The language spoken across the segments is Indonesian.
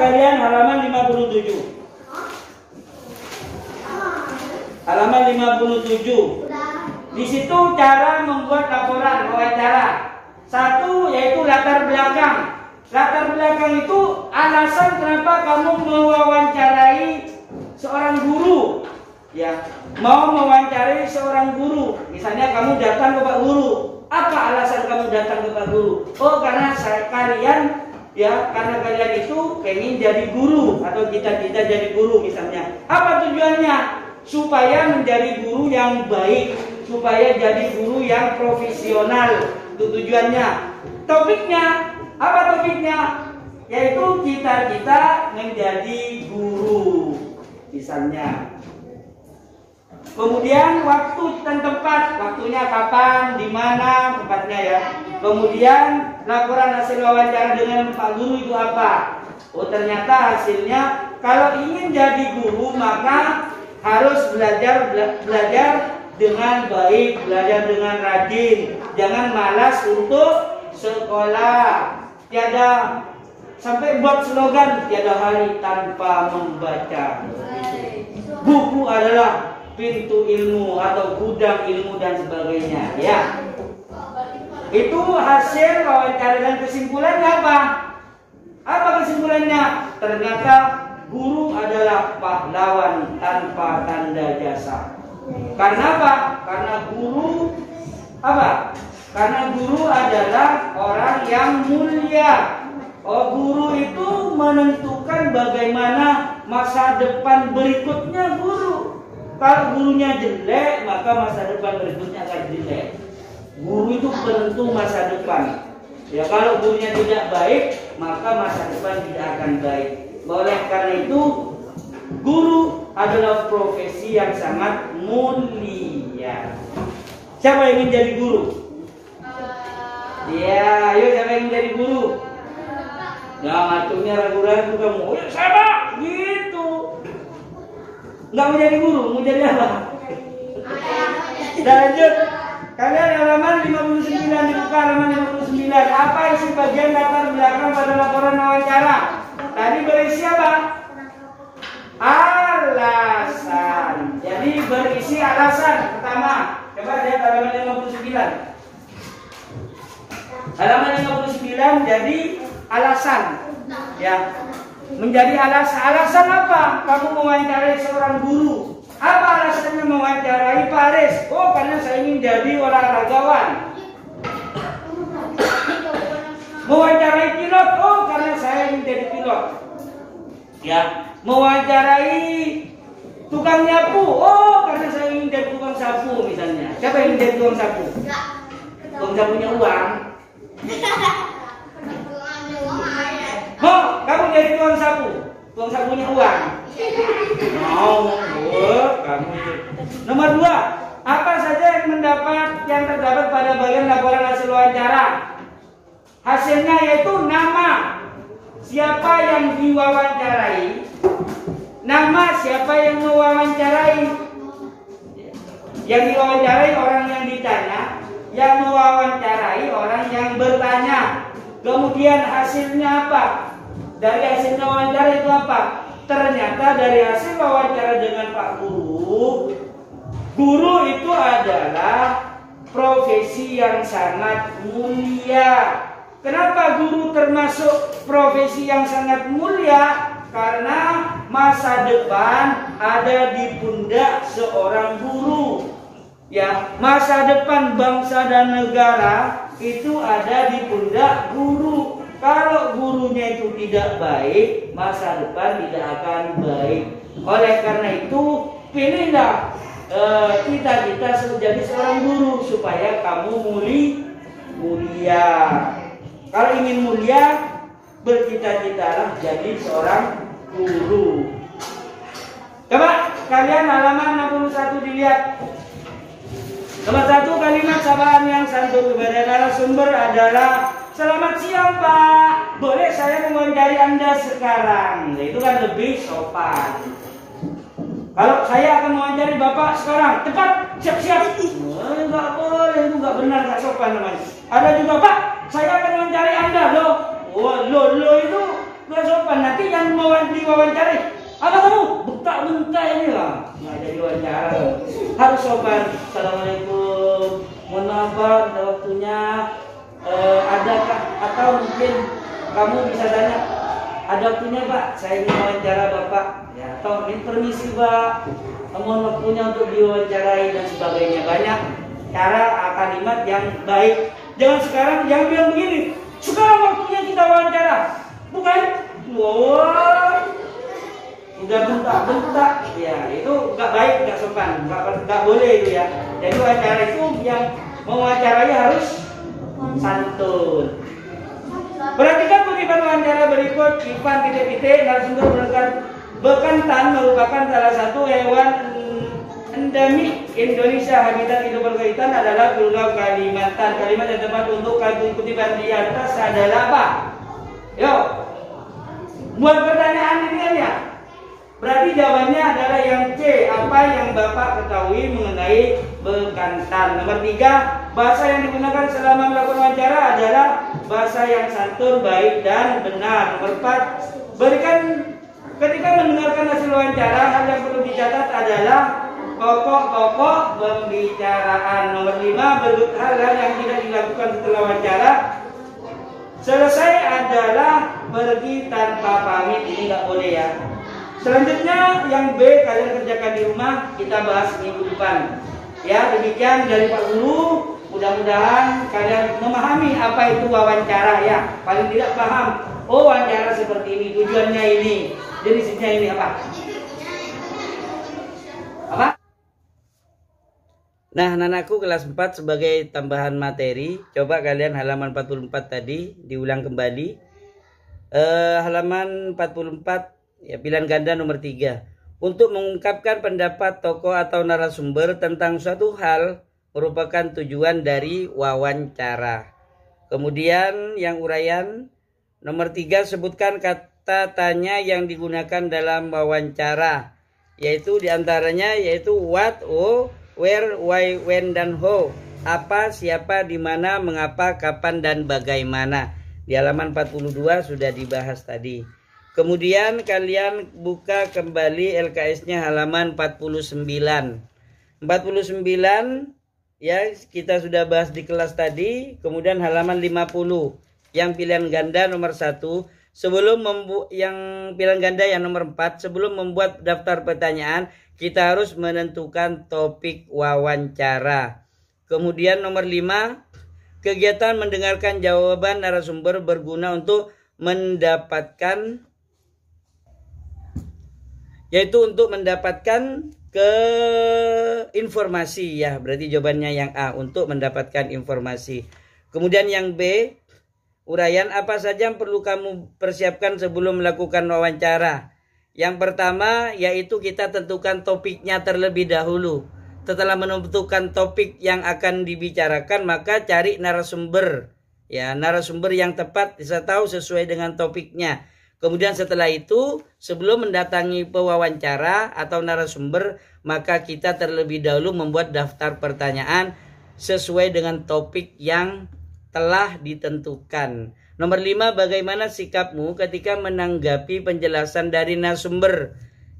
kalian halaman 57. Halaman 57. Di situ cara membuat laporan wawancara. Satu yaitu latar belakang. Latar belakang itu alasan kenapa kamu mewawancarai seorang guru. Ya, mau mewawancarai seorang guru. Misalnya kamu datang ke Pak Guru. Apa alasan kamu datang ke Pak Guru? Oh, karena karena kalian itu pengen jadi guru atau cita-cita jadi guru misalnya. Apa tujuannya? Supaya menjadi guru yang baik, supaya jadi guru yang profesional. Itu tujuannya. Topiknya, apa topiknya? Yaitu cita-cita menjadi guru misalnya. Kemudian waktu dan tempat, waktunya kapan, di mana tempatnya ya. Kemudian laporan hasil wawancara dengan Pak Guru itu apa? Oh, ternyata hasilnya kalau ingin jadi guru maka harus belajar dengan baik, belajar dengan rajin, jangan malas untuk sekolah. Tiada sampai buat slogan tiada hari tanpa membaca. Buku adalah pintu ilmu atau gudang ilmu dan sebagainya ya. Itu hasil wawancara dan kesimpulannya apa? Apa kesimpulannya? Ternyata guru adalah pahlawan tanpa tanda jasa. Karena apa? Karena guru apa? Karena guru adalah orang yang mulia. Oh, guru itu menentukan bagaimana masa depan berikutnya guru. Kalau gurunya jelek, maka masa depan berikutnya akan jelek. Guru itu penentu masa depan. Ya, kalau gurunya tidak baik, maka masa depan tidak akan baik. Oleh karena itu, guru adalah profesi yang sangat mulia. Siapa yang ingin jadi guru? Ya, ayo siapa yang ingin jadi guru? Nah, maksudnya ragu-ragu kamu. Oh, ya, saya Pak, gitu. Nggak mau jadi guru, mau jadi apa? Dan lanjut. Kalian halaman 59, dibuka halaman 59. Apa isi bagian latar belakang pada laporan wawancara? Tadi berisi apa? Alasan. Jadi berisi alasan. Pertama, coba lihat halaman 59. Halaman 59 jadi alasan. Ya. Menjadi alasan apa? Kamu mewawancarai seorang guru. Apa alasannya mewawancarai Pak Aris? Oh, karena saya ingin jadi olahragawan. Mewawancarai pilot. Oh, karena saya ingin jadi pilot. Ya, mewawancarai tukang nyapu. Oh, karena saya ingin jadi tukang sapu misalnya. Siapa yang ingin jadi tukang sapu? Tukang sapunya uang. Mau, kamu jadi tukang sapu. Tukang sapunya uang. Mau, kamu. Nomor 2, apa saja yang terdapat pada bagian laporan hasil wawancara? Hasilnya yaitu nama siapa yang diwawancarai, nama siapa yang mewawancarai. Yang diwawancarai orang yang ditanya, yang mewawancarai orang yang bertanya. Kemudian hasilnya apa? Dari hasil wawancara itu apa? Ternyata dari hasil wawancara dengan Pak Guru, guru itu adalah profesi yang sangat mulia. Kenapa guru termasuk profesi yang sangat mulia? Karena masa depan ada di pundak seorang guru. Ya, masa depan bangsa dan negara itu ada di pundak guru. Kalau gurunya itu tidak baik, masa depan tidak akan baik. Oleh karena itu, pilihlah cita-cita menjadi seorang guru supaya kamu mulia. Kalau ingin mulia, bercita-citalah jadi seorang guru. Coba kalian halaman 61 dilihat. Nomor 1, kalimat sapaan yang santun kepada narasumber adalah selamat siang Pak, boleh saya mewawancari Anda sekarang? Nah, itu kan lebih sopan. Kalau saya akan mewawancari Bapak sekarang, cepat, siap-siap. Enggak boleh, itu enggak benar, enggak sopan namanya. Ada juga Pak, saya akan mewawancari Anda loh. Oh, lo itu enggak sopan. Nanti yang diwawancarai. Apa kamu? Bentak-bentak ini lah. Nggak jadi wawancara. Harus sopan. Assalamualaikum. Mohon maaf Pak, ada waktunya. Adakah atau mungkin kamu bisa tanya, ada waktunya Pak, saya ingin wawancara Bapak. Ya, atau permisi Pak, mohon waktunya untuk diwawancarai dan sebagainya. Banyak cara kalimat yang baik. Jangan sekarang yang bilang begini, sekarang waktunya kita wawancara. Bukan? Wow, udah bentak-bentak. Ya, itu nggak baik, nggak sopan, nggak boleh itu ya. Jadi wawancara itu yang mewawancarai harus santun. Perhatikan kutipan wawancara berikut. Ivan titik-titik narasumber bekantan merupakan salah satu hewan endemik Indonesia. Habitat hidup berkaitan adalah Pulau Kalimantan. Kalimat yang tepat untuk kutipan di atas adalah apa? Yuk, buat pertanyaan ini kan ya. Berarti jawabannya adalah yang C. Apa yang Bapak ketahui mengenai bekantan? Nomor 3, bahasa yang digunakan selama melakukan wawancara adalah bahasa yang santun, baik, dan benar. Nomor 4, berikan ketika mendengarkan hasil wawancara, hal yang perlu dicatat adalah pokok-pokok pembicaraan. Nomor 5, berikut hal-hal yang tidak dilakukan setelah wawancara. Selesai adalah pergi tanpa pamit. Ini nggak boleh ya. Selanjutnya yang B, kalian kerjakan di rumah, kita bahas minggu depan. Ya, demikian dari Pak Guru. Mudah-mudahan kalian memahami apa itu wawancara ya. Paling tidak paham, oh wawancara seperti ini, tujuannya ini, jenisnya ini apa? Apa? Nah, anakku kelas 4 sebagai tambahan materi, coba kalian halaman 44 tadi diulang kembali. Halaman 44 ya, pilihan ganda nomor 3. Untuk mengungkapkan pendapat tokoh atau narasumber tentang suatu hal merupakan tujuan dari wawancara. Kemudian yang uraian nomor 3, sebutkan kata tanya yang digunakan dalam wawancara, yaitu diantaranya yaitu what, who, where, why, when, dan how. Apa, siapa, di mana, mengapa, kapan, dan bagaimana. Di halaman 42 sudah dibahas tadi. Kemudian kalian buka kembali LKS-nya halaman 49. 49 ya, kita sudah bahas di kelas tadi. Kemudian halaman 50 yang pilihan ganda nomor 1. Sebelum yang pilihan ganda yang nomor 4, sebelum membuat daftar pertanyaan, kita harus menentukan topik wawancara. Kemudian nomor 5, kegiatan mendengarkan jawaban narasumber berguna untuk mendapatkan, yaitu untuk mendapatkan informasi ya, berarti jawabannya yang A, untuk mendapatkan informasi. Kemudian yang B, uraian apa saja yang perlu kamu persiapkan sebelum melakukan wawancara. Yang pertama yaitu kita tentukan topiknya terlebih dahulu. Setelah menentukan topik yang akan dibicarakan, maka cari narasumber ya, narasumber yang tepat, bisa tahu sesuai dengan topiknya. Kemudian setelah itu, sebelum mendatangi pewawancara atau narasumber, maka kita terlebih dahulu membuat daftar pertanyaan sesuai dengan topik yang telah ditentukan. Nomor 5, bagaimana sikapmu ketika menanggapi penjelasan dari narasumber?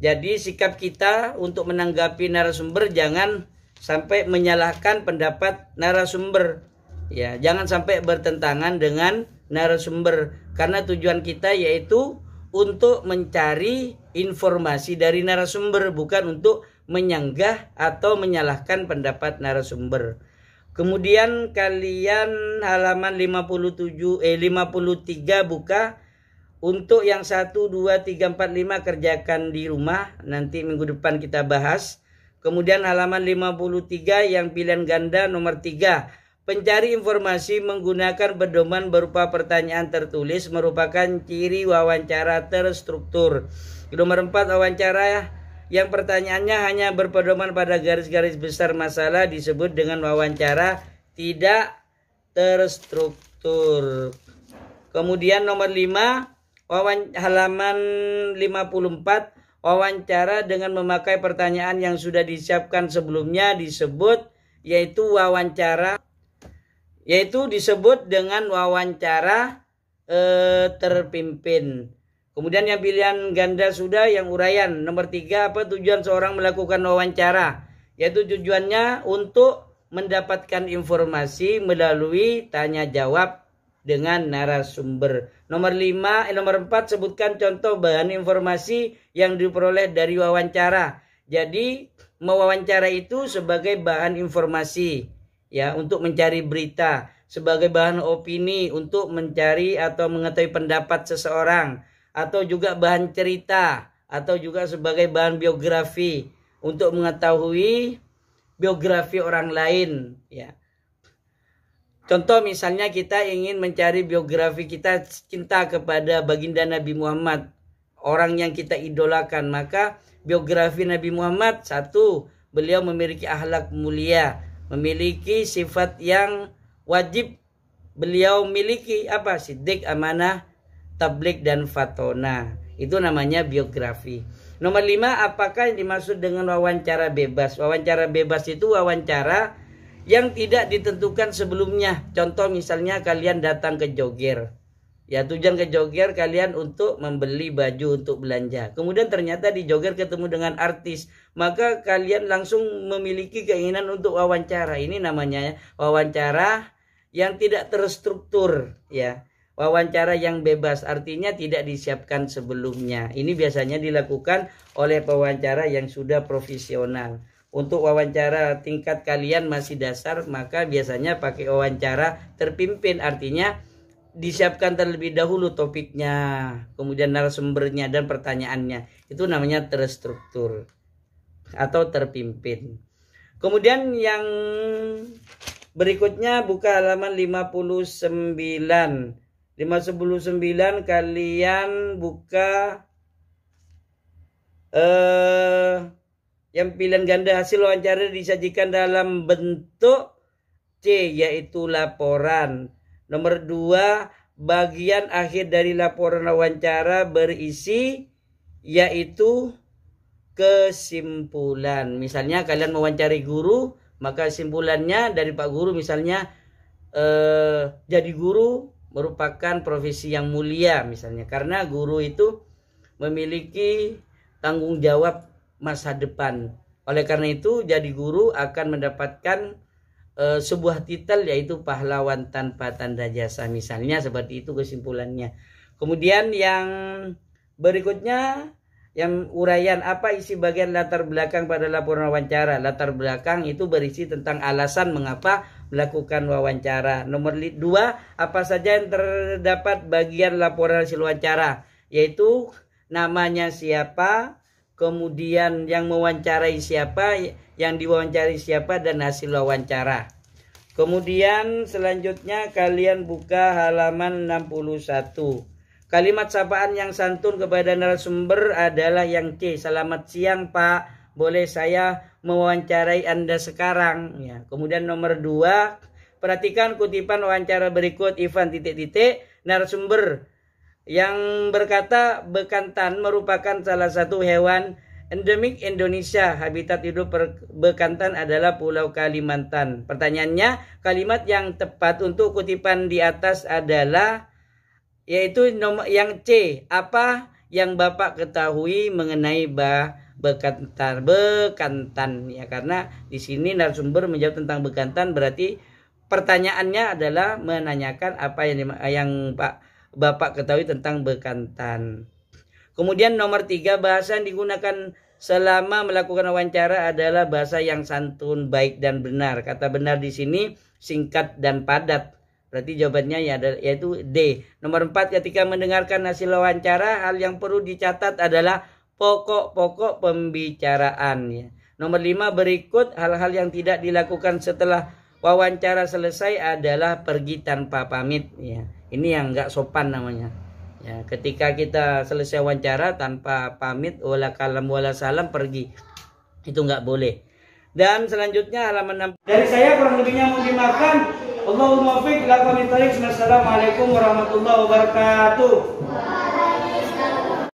Jadi sikap kita untuk menanggapi narasumber jangan sampai menyalahkan pendapat narasumber. Ya, jangan sampai bertentangan dengan narasumber, karena tujuan kita yaitu untuk mencari informasi dari narasumber, bukan untuk menyanggah atau menyalahkan pendapat narasumber. Kemudian kalian halaman 53 buka. Untuk yang 1, 2, 3, 4, 5 kerjakan di rumah, nanti minggu depan kita bahas. Kemudian halaman 53 yang pilihan ganda nomor 3, pencari informasi menggunakan pedoman berupa pertanyaan tertulis merupakan ciri wawancara terstruktur. Nomor 4, wawancara yang pertanyaannya hanya berpedoman pada garis-garis besar masalah disebut dengan wawancara tidak terstruktur. Kemudian nomor 5, halaman 54, wawancara dengan memakai pertanyaan yang sudah disiapkan sebelumnya disebut disebut dengan wawancara terpimpin. Kemudian yang pilihan ganda sudah, yang uraian. Nomor 3, apa tujuan seorang melakukan wawancara? Yaitu tujuannya untuk mendapatkan informasi melalui tanya jawab dengan narasumber. Nomor 4, sebutkan contoh bahan informasi yang diperoleh dari wawancara. Jadi mewawancara itu sebagai bahan informasi ya untuk mencari berita, sebagai bahan opini untuk mencari atau mengetahui pendapat seseorang, atau juga bahan cerita, atau juga sebagai bahan biografi untuk mengetahui biografi orang lain ya. Contoh misalnya kita ingin mencari biografi kita cinta kepada baginda Nabi Muhammad, orang yang kita idolakan, maka biografi Nabi Muhammad, 1, beliau memiliki akhlak mulia, memiliki sifat yang wajib beliau miliki, apa? Siddiq, amanah, tabligh dan fatona. Itu namanya biografi. Nomor 5, apakah yang dimaksud dengan wawancara bebas? Wawancara bebas itu wawancara yang tidak ditentukan sebelumnya. Contoh misalnya kalian datang ke Joger. Ya, tujuan ke Joger kalian untuk membeli baju untuk belanja. Kemudian ternyata di Joger ketemu dengan artis. Maka kalian langsung memiliki keinginan untuk wawancara. Ini namanya wawancara yang tidak terstruktur ya. Wawancara yang bebas, artinya tidak disiapkan sebelumnya. Ini biasanya dilakukan oleh pewawancara yang sudah profesional. Untuk wawancara tingkat kalian masih dasar, maka biasanya pakai wawancara terpimpin, artinya disiapkan terlebih dahulu topiknya, kemudian narasumbernya dan pertanyaannya. Itu namanya terstruktur atau terpimpin. Kemudian yang berikutnya buka halaman 59. 599 kalian buka yang pilihan ganda. Hasil wawancara disajikan dalam bentuk C, yaitu laporan. Nomor 2, bagian akhir dari laporan wawancara berisi yaitu kesimpulan. Misalnya kalian mewawancari guru, maka kesimpulannya dari Pak Guru misalnya jadi guru merupakan profesi yang mulia misalnya, karena guru itu memiliki tanggung jawab masa depan. Oleh karena itu jadi guru akan mendapatkan sebuah titel yaitu pahlawan tanpa tanda jasa, misalnya seperti itu kesimpulannya. Kemudian yang berikutnya yang uraian, apa isi bagian latar belakang pada laporan wawancara? Latar belakang itu berisi tentang alasan mengapa melakukan wawancara. Nomor 2, apa saja yang terdapat bagian laporan hasil wawancara? Yaitu namanya siapa, kemudian yang mewawancarai siapa, yang diwawancarai siapa, dan hasil wawancara. Kemudian selanjutnya kalian buka halaman 61. Kalimat sapaan yang santun kepada narasumber adalah yang C. Selamat siang Pak, boleh saya mewawancarai Anda sekarang? Ya. Kemudian nomor 2, perhatikan kutipan wawancara berikut. Ivan ... narasumber yang berkata bekantan merupakan salah satu hewan endemik Indonesia. Habitat hidup bekantan adalah Pulau Kalimantan. Pertanyaannya, kalimat yang tepat untuk kutipan di atas adalah yaitu nomor yang C. Apa yang Bapak ketahui mengenai bekantan ya, karena di sini narasumber menjawab tentang bekantan, berarti pertanyaannya adalah menanyakan apa yang Bapak ketahui tentang bekantan. Kemudian nomor 3, bahasa yang digunakan selama melakukan wawancara adalah bahasa yang santun, baik dan benar. Kata benar di sini singkat dan padat. Berarti jawabannya yaitu D. Nomor 4, ketika mendengarkan hasil wawancara, hal yang perlu dicatat adalah pokok-pokok pembicaraan. Ya. Nomor 5, berikut hal-hal yang tidak dilakukan setelah wawancara selesai adalah pergi tanpa pamit. Ya. Ini yang nggak sopan namanya. Ya, ketika kita selesai wawancara tanpa pamit, wala kalam wala salam, pergi. Itu nggak boleh. Dan selanjutnya halaman 6. Dari saya kurang lebihnya mohon dimaafkan. Allahumma fiq lakum min tariq. Assalamualaikum warahmatullahi wabarakatuh.